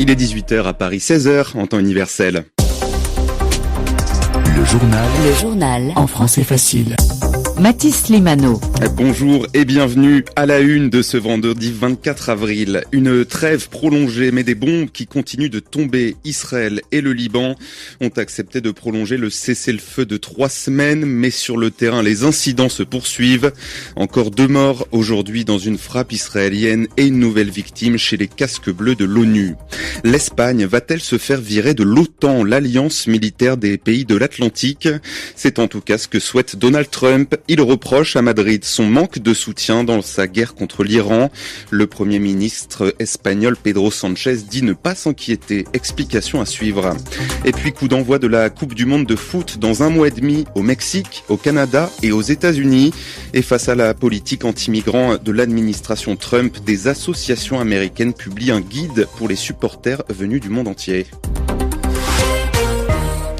Il est 18h à Paris, 16h en temps universel. Le journal en français facile. Mathis Limano. Bonjour et bienvenue à la une de ce vendredi 24 avril. Une trêve prolongée mais des bombes qui continuent de tomber. Israël et le Liban ont accepté de prolonger le cessez-le-feu de 3 semaines, mais sur le terrain les incidents se poursuivent. Encore 2 morts aujourd'hui dans une frappe israélienne et une nouvelle victime chez les casques bleus de l'ONU. L'Espagne va-t-elle se faire virer de l'OTAN, l'alliance militaire des pays de l'Atlantique? C'est en tout cas ce que souhaite Donald Trump. Il reproche à Madrid son manque de soutien dans sa guerre contre l'Iran. Le Premier ministre espagnol Pedro Sánchez dit ne pas s'inquiéter. Explication à suivre. Et puis coup d'envoi de la Coupe du Monde de foot dans 1 mois et demi au Mexique, au Canada et aux États-Unis. Et face à la politique anti-migrants de l'administration Trump, des associations américaines publient un guide pour les supporters venus du monde entier.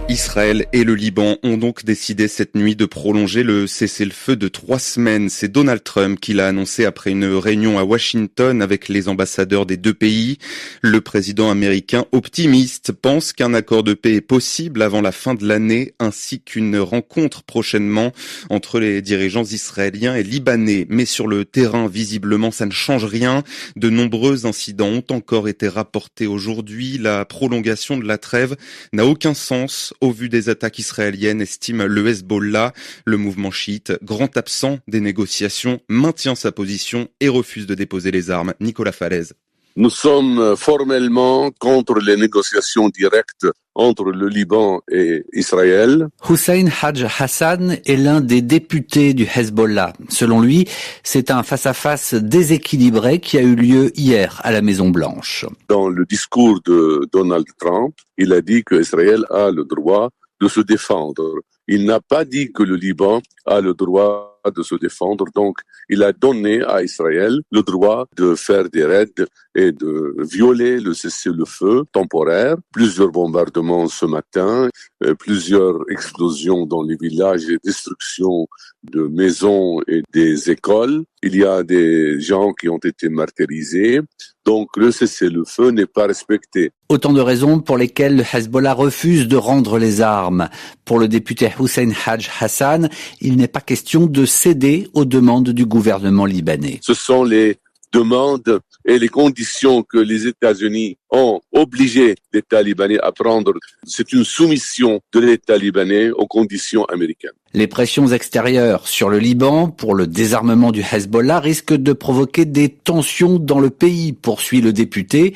Israël et le Liban ont donc décidé cette nuit de prolonger le cessez-le-feu de 3 semaines. C'est Donald Trump qui l'a annoncé après une réunion à Washington avec les ambassadeurs des 2 pays. Le président américain optimiste pense qu'un accord de paix est possible avant la fin de l'année, ainsi qu'une rencontre prochainement entre les dirigeants israéliens et libanais. Mais sur le terrain, visiblement, ça ne change rien. De nombreux incidents ont encore été rapportés aujourd'hui. La prolongation de la trêve n'a aucun sens au vu des attaques israéliennes, estime le Hezbollah. Le mouvement chiite, grand absent des négociations, maintient sa position et refuse de déposer les armes. Nicolas Falaise. Nous sommes formellement contre les négociations directes entre le Liban et Israël. Hussein Haj Hassan est l'un des députés du Hezbollah. Selon lui, c'est un face-à-face déséquilibré qui a eu lieu hier à la Maison-Blanche. Dans le discours de Donald Trump, il a dit qu'Israël a le droit de se défendre. Il n'a pas dit que le Liban a le droit de se défendre. Donc, il a donné à Israël le droit de faire des raids et de violer le cessez-le-feu temporaire. Plusieurs bombardements ce matin, plusieurs explosions dans les villages et destruction de maisons et des écoles. Il y a des gens qui ont été martyrisés. Donc, le cessez-le-feu n'est pas respecté. Autant de raisons pour lesquelles le Hezbollah refuse de rendre les armes. Pour le député Hussein Haj Hassan, il n'est pas question de céder aux demandes du gouvernement libanais. Ce sont les demandes et les conditions que les États-Unis ont obligé l'État libanais à prendre. C'est une soumission de l'État libanais aux conditions américaines. Les pressions extérieures sur le Liban pour le désarmement du Hezbollah risquent de provoquer des tensions dans le pays, poursuit le député,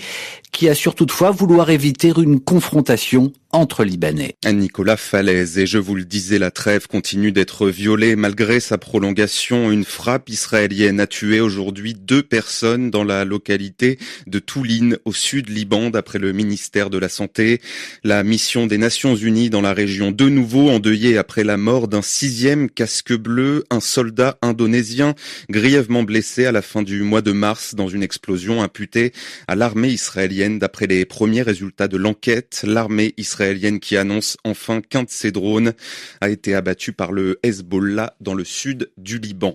qui assure toutefois vouloir éviter une confrontation entre Libanais. Nicolas Falaise, et je vous le disais, la trêve continue d'être violée malgré sa prolongation. Une frappe israélienne a tué aujourd'hui 2 personnes dans la localité de Toulin, au sud Liban, d'après le ministère de la Santé. La mission des Nations Unies dans la région, de nouveau endeuillée après la mort d'un 6e casque bleu, un soldat indonésien grièvement blessé à la fin du mois de mars dans une explosion imputée à l'armée israélienne. D'après les premiers résultats de l'enquête, l'armée israélienne qui annonce enfin qu'un de ses drones a été abattu par le Hezbollah dans le sud du Liban.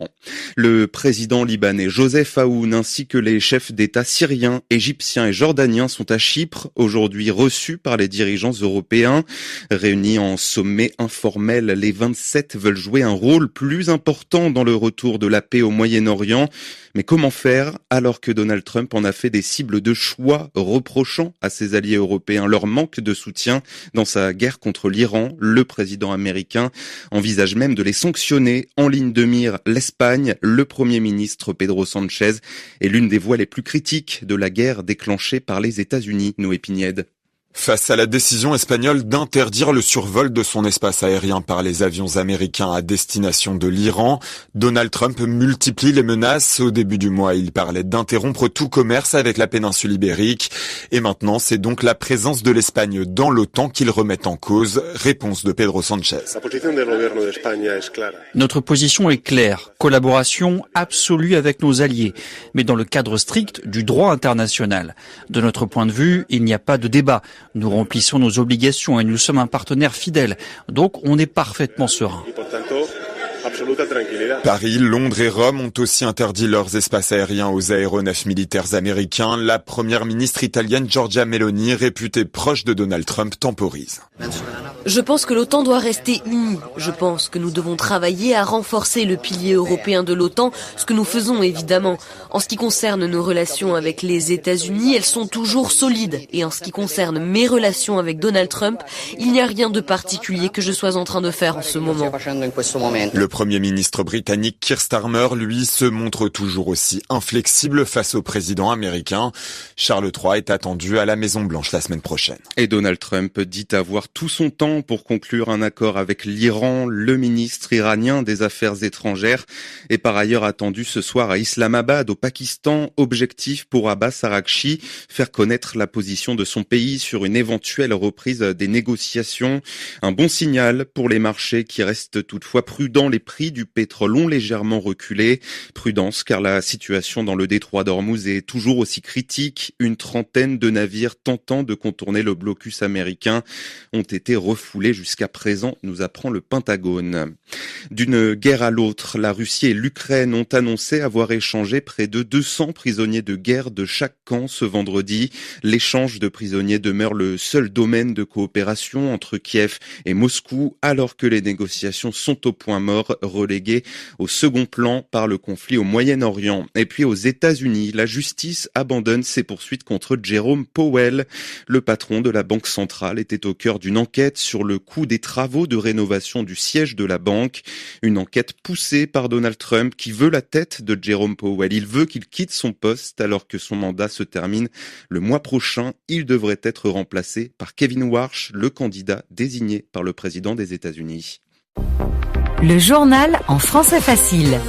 Le président libanais Joseph Aoun ainsi que les chefs d'État syriens, égyptiens et jordaniens sont à Chypre, aujourd'hui reçus par les dirigeants européens. Réunis en sommet informel, les 27 veulent jouer un rôle plus important dans le retour de la paix au Moyen-Orient. Mais comment faire alors que Donald Trump en a fait des cibles de choix, reprochant à ses alliés européens leur manque de soutien dans sa guerre contre l'Iran? Le président américain envisage même de les sanctionner. En ligne de mire, l'Espagne, le Premier ministre Pedro Sánchez est l'une des voix les plus critiques de la guerre déclenchée par les États-Unis. Noé Pignède. Face à la décision espagnole d'interdire le survol de son espace aérien par les avions américains à destination de l'Iran, Donald Trump multiplie les menaces. Au début du mois, il parlait d'interrompre tout commerce avec la péninsule ibérique. Et maintenant, c'est donc la présence de l'Espagne dans l'OTAN qu'il remet en cause. Réponse de Pedro Sánchez. Notre position est claire. Collaboration absolue avec nos alliés, mais dans le cadre strict du droit international. De notre point de vue, il n'y a pas de débat. Nous remplissons nos obligations et nous sommes un partenaire fidèle. Donc, on est parfaitement serein. Paris, Londres et Rome ont aussi interdit leurs espaces aériens aux aéronefs militaires américains. La première ministre italienne Giorgia Meloni, réputée proche de Donald Trump, temporise. Je pense que l'OTAN doit rester unie. Je pense que nous devons travailler à renforcer le pilier européen de l'OTAN, ce que nous faisons évidemment. En ce qui concerne nos relations avec les États-Unis, elles sont toujours solides. Et en ce qui concerne mes relations avec Donald Trump, il n'y a rien de particulier que je sois en train de faire en ce moment. Le Premier ministre britannique Keir Starmer, lui, se montre toujours aussi inflexible face au président américain. Charles III est attendu à la Maison-Blanche la semaine prochaine. Et Donald Trump dit avoir tout son temps pour conclure un accord avec l'Iran. Le ministre iranien des Affaires étrangères est par ailleurs attendu ce soir à Islamabad, au Pakistan. Objectif pour Abbas Araghchi, faire connaître la position de son pays sur une éventuelle reprise des négociations. Un bon signal pour les marchés qui restent toutefois prudents. Les prix du pétrole ont légèrement reculé. Prudence car la situation dans le détroit d'Ormuz est toujours aussi critique. Une trentaine de navires tentant de contourner le blocus américain ont été refoulés jusqu'à présent, nous apprend le Pentagone. D'une guerre à l'autre, la Russie et l'Ukraine ont annoncé avoir échangé près de 200 prisonniers de guerre de chaque camp ce vendredi. L'échange de prisonniers demeure le seul domaine de coopération entre Kiev et Moscou, alors que les négociations sont au point mort, reléguées au second plan par le conflit au Moyen-Orient. Et puis aux États-Unis, la justice abandonne ses poursuites contre Jerome Powell. Le patron de la Banque centrale était au cœur d'une enquête sur le coût des travaux de rénovation du siège de la banque. Une enquête poussée par Donald Trump qui veut la tête de Jerome Powell. Il veut qu'il quitte son poste alors que son mandat se termine le mois prochain. Il devrait être remplacé par Kevin Warsh, le candidat désigné par le président des États-Unis. Le journal en français facile.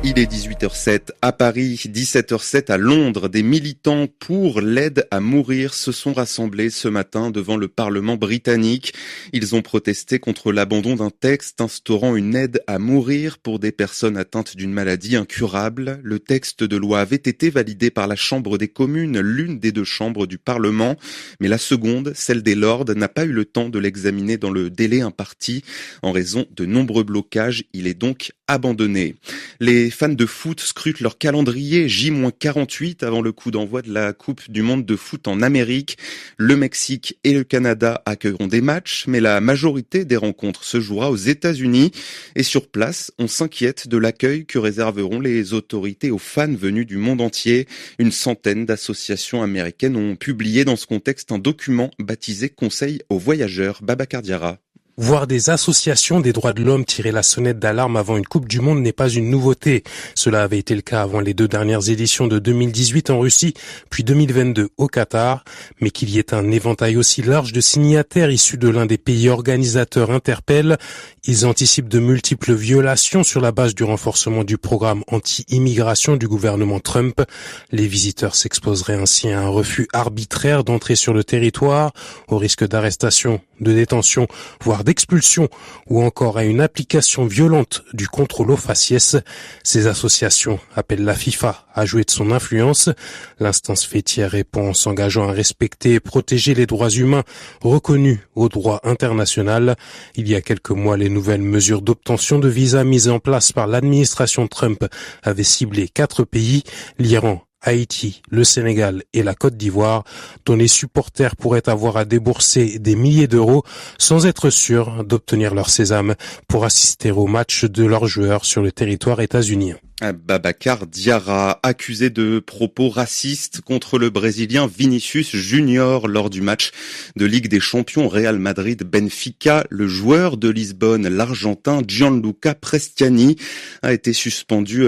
Il est 18h07 à Paris, 17h07 à Londres. Des militants pour l'aide à mourir se sont rassemblés ce matin devant le Parlement britannique. Ils ont protesté contre l'abandon d'un texte instaurant une aide à mourir pour des personnes atteintes d'une maladie incurable. Le texte de loi avait été validé par la Chambre des communes, l'une des deux chambres du Parlement. Mais la seconde, celle des Lords, n'a pas eu le temps de l'examiner dans le délai imparti. En raison de nombreux blocages, il est donc abandonné. Les fans de foot scrutent leur calendrier J-48 avant le coup d'envoi de la Coupe du Monde de foot en Amérique. Le Mexique et le Canada accueilleront des matchs, mais la majorité des rencontres se jouera aux États-Unis. Et sur place, on s'inquiète de l'accueil que réserveront les autorités aux fans venus du monde entier. Une centaine d'associations américaines ont publié dans ce contexte un document baptisé Conseil aux voyageurs. Babacar Diarra. Voir des associations des droits de l'homme tirer la sonnette d'alarme avant une Coupe du Monde n'est pas une nouveauté. Cela avait été le cas avant les deux dernières éditions de 2018 en Russie, puis 2022 au Qatar. Mais qu'il y ait un éventail aussi large de signataires issus de l'un des pays organisateurs interpelle. Ils anticipent de multiples violations sur la base du renforcement du programme anti-immigration du gouvernement Trump. Les visiteurs s'exposeraient ainsi à un refus arbitraire d'entrer sur le territoire, au risque d'arrestation, de détention, voire d'expulsion, ou encore à une application violente du contrôle aux faciès. Ces associations appellent la FIFA à jouer de son influence. L'instance fêtière répond en s'engageant à respecter et protéger les droits humains reconnus au droit international. Il y a quelques mois, les nouvelles mesures d'obtention de visas mises en place par l'administration Trump avaient ciblé 4 pays, l'Iran, Haïti, le Sénégal et la Côte d'Ivoire, dont les supporters pourraient avoir à débourser des milliers d'euros sans être sûrs d'obtenir leur sésame pour assister au match de leurs joueurs sur le territoire états-unien. Babacar Diarra, accusé de propos racistes contre le Brésilien Vinicius Junior lors du match de Ligue des Champions Real Madrid-Benfica. Le joueur de Lisbonne, l'Argentin Gianluca Prestiani, a été suspendu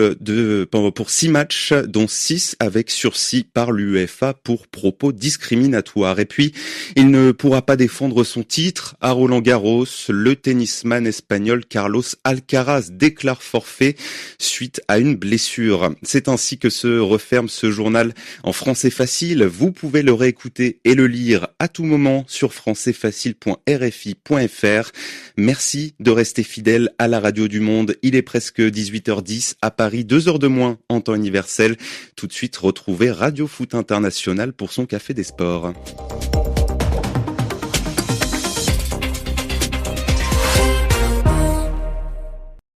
pour 6 matchs, dont 6 avec sursis par l'UEFA pour propos discriminatoires. Et puis, il ne pourra pas défendre son titre à Roland-Garros. Le tennisman espagnol Carlos Alcaraz déclare forfait suite à une blessure. C'est ainsi que se referme ce journal en français facile. Vous pouvez le réécouter et le lire à tout moment sur françaisfacile.rfi.fr. Merci de rester fidèle à la radio du monde. Il est presque 18h10 à Paris, 2 heures de moins en temps universel. Tout de suite, retrouvez Radio Foot International pour son Café des Sports.